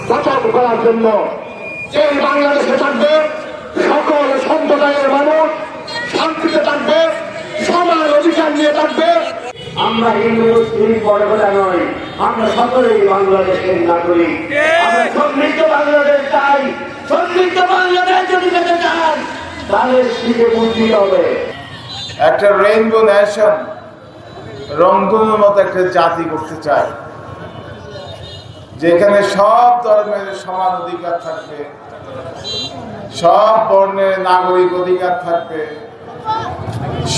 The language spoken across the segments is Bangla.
বচাও করার জন্য। এই বাংলাদেশে থাকবে সকল সম্প্রদায়ের মানুষ, শান্তিতে থাকবে, সমান অধিকার নিয়ে থাকবে। আমরা হিন্দু মুসলিম বড় কথা নয়, আমরা সকলেই বাংলাদেশের নাগরিক। আমরা সমৃদ্ধ বাংলাদেশ চাই। সমৃদ্ধ বাংলাদেশ যদি পেতে চান তাহলে শিখে বুঝতে হবে। একটা রেইনবো নেশন, রংধনুর মতো একটা জাতি করতে চায়, যেখানে সব ধর্মের সমান অধিকার থাকবে, সব বর্ণের নাগরিক অধিকার থাকবে,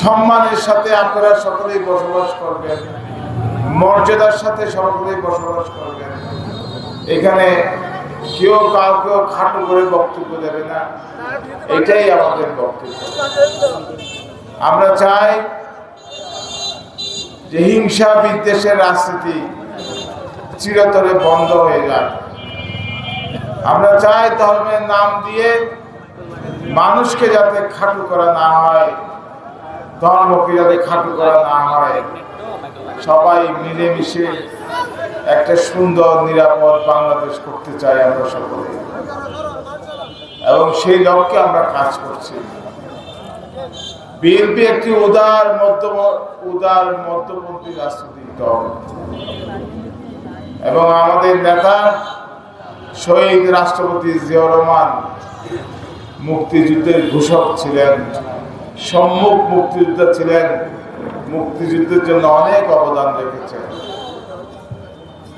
সম্মানের সাথে আপনারা সকলেই বসবাস করবেন, মর্যাদার সাথে সকলেই বসবাস করবেন। এখানে কেউ কাউকেও খাটো করে বক্তব্য দেবে না, এটাই আমাদের বক্তব্য। আমরা চাই যে হিংসা বিদ্বেষের রাজনীতি চিরতরে বন্ধ হয়ে যায়। আমরা চাই ধর্মের নাম দিয়ে মানুষকে যাতে খাটো করা না হয়, ধর্মকে যাতে খাটো করা না হয়, সবাই মিলেমিশে একটা সুন্দর নিরাপদ বাংলাদেশ করতে চাই আমরা সকলে, এবং সেই লক্ষ্যে আমরা কাজ করছি। বিএনপি একটি উদার মধ্যপন্থী রাজনৈতিক দল, এবং আমাদের নেতা শহীদ রাষ্ট্রপতি জিয়াউর রহমান মুক্তিযুদ্ধের ঘোষক ছিলেন, সম্মুখ মুক্তিযোদ্ধা ছিলেন, মুক্তিযুদ্ধের জন্য অনেক অবদান রেখেছেন।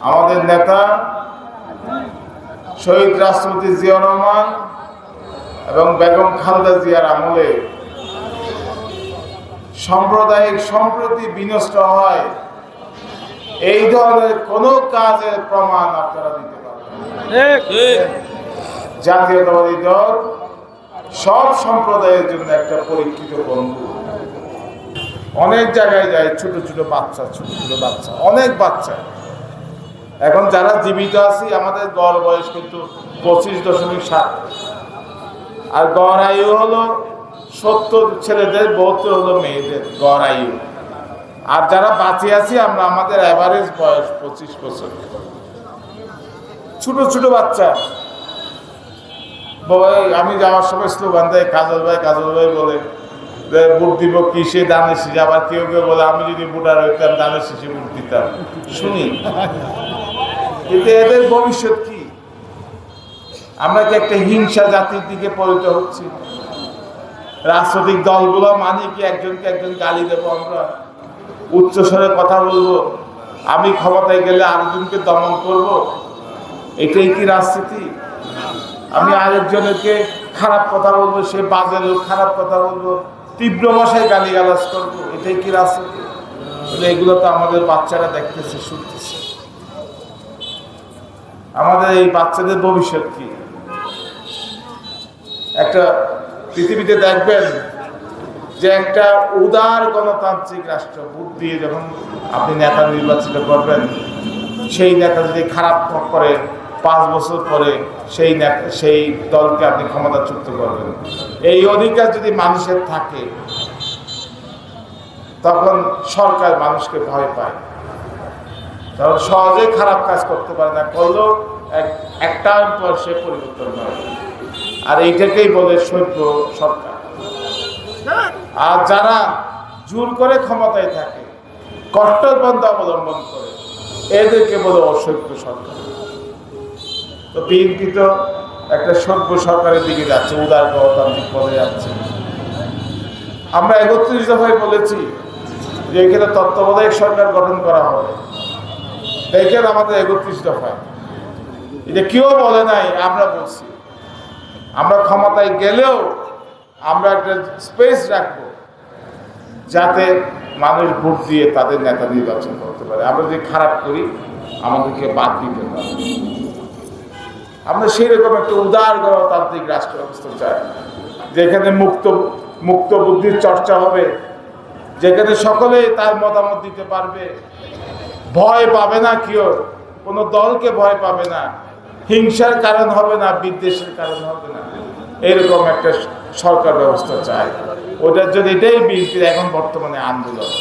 আমাদের নেতা শহীদ রাষ্ট্রপতি জিয়াউর রহমান এবং বেগম খালেদা জিয়ার আমলে সাম্প্রদায়িক সম্প্রীতি বিনষ্ট হয়, এই ধরনের কোন কাজের প্রমাণ আপনারা দিতে পারবেন? জাতীয়তাবাদী দল সব সম্প্রদায়ের জন্য একটা পরীক্ষিত বন্ধু। অনেক জায়গায় যায়, ছোট ছোট বাচ্চা, অনেক বাচ্চা। এখন যারা জীবিত আছি আমাদের গড় বয়স কিন্তু 25.7, আর গড় আয়ু হলো 70 ছেলেদের, 72 হলো মেয়েদের গড় আয়ু। আর যারা বাঁচে আছি আমরা, আমাদের অ্যাভারেজ বয়স 25 বছর। ছোট ছোট বাচ্চা। আমি যাওয়ার সময় স্লোগান দেয় কাজল ভাই বলে ভোট দিব কিসে, দানের শীষে। আবার কেউ কেউ বলে আমি যদি ভোটার হইতাম দানের শীষে ভোট দিতাম। শুনি, কিন্তু এদের ভবিষ্যৎ কি? আমরা কি একটা হিংসা জাতির দিকে পরিণত হচ্ছি? রাজনৈতিক দলগুলো মানে কি একজনকে একজন গালি দেবো, আমরা উচ্চস্বরে কথা বলবো, আমি ক্ষমতায় গেলে আরেকজনকে দমন করব? এটাই কি রাজনীতি? আমি আরেকজনকে খারাপ কথা বলবো, সে বাজে লোক, খারাপ কথা বলবো, তীব্র ভাষায় গালিগালাজ করবো, এটাই কি রাজনীতি? এগুলো তো আমাদের বাচ্চারা দেখতেছে, শুনতেছে। আমাদের এই বাচ্চাদের ভবিষ্যৎ কি? একটা পৃথিবীতে দেখবেন যে একটা উদার গণতান্ত্রিক রাষ্ট্র, ভোট দিয়ে যখন আপনি নেতা নির্বাচিত করবেন, সেই নেতা যদি খারাপ করে 5 বছর পরে সেই দলকে আপনি ক্ষমতাচ্যুত করবেন। এই অধিকার যদি মানুষের থাকে, তখন সরকার মানুষকে ভয় পায়, তখন সহজে খারাপ কাজ করতে পারে না, করলেও একটা পর সে পরিবর্তন হয়। আর এইটাকেই বলে সভ্য সরকার। আর যারা জোর করে ক্ষমতায় থাকে, কট্টরপন্থা অবলম্বন করে, এদেরকে বলে অসভ্য সরকার। তো বিএনপি তো একটা সভ্য সরকারের দিকে যাচ্ছে, উদার গণতান্ত্রিক পথে যাচ্ছে। আমরা 31 দফায় বলেছি যে এখানে তত্ত্বাবধায়ক সরকার গঠন করা হবে। এইখানে আমাদের 31 দফায় এটা কেউ বলে নাই, আমরা বলছি। আমরা ক্ষমতায় গেলেও আমরা একটা স্পেস রাখবো যাতে মানুষ ভোট দিয়ে তাদের নেতা নির্বাচন করতে পারে। আমরা যদি খারাপ করি আমাদেরকে বাদ দিতে পারে। আমরা সেই রকম একটা উদার গণতান্ত্রিক রাষ্ট্র ব্যবস্থা চাই, যেখানে মুক্ত বুদ্ধির চর্চা হবে, যেখানে সকলে তার মতামত দিতে পারবে, ভয় পাবে না, কেউ কোনো দলকে ভয় পাবে না, হিংসার কারণ হবে না, বিদ্বেষের কারণ হবে না। এরকম একটা সরকার ব্যবস্থা চাই। ওটার জন্য এটাই বিএনপির এখন বর্তমানে আন্দোলন।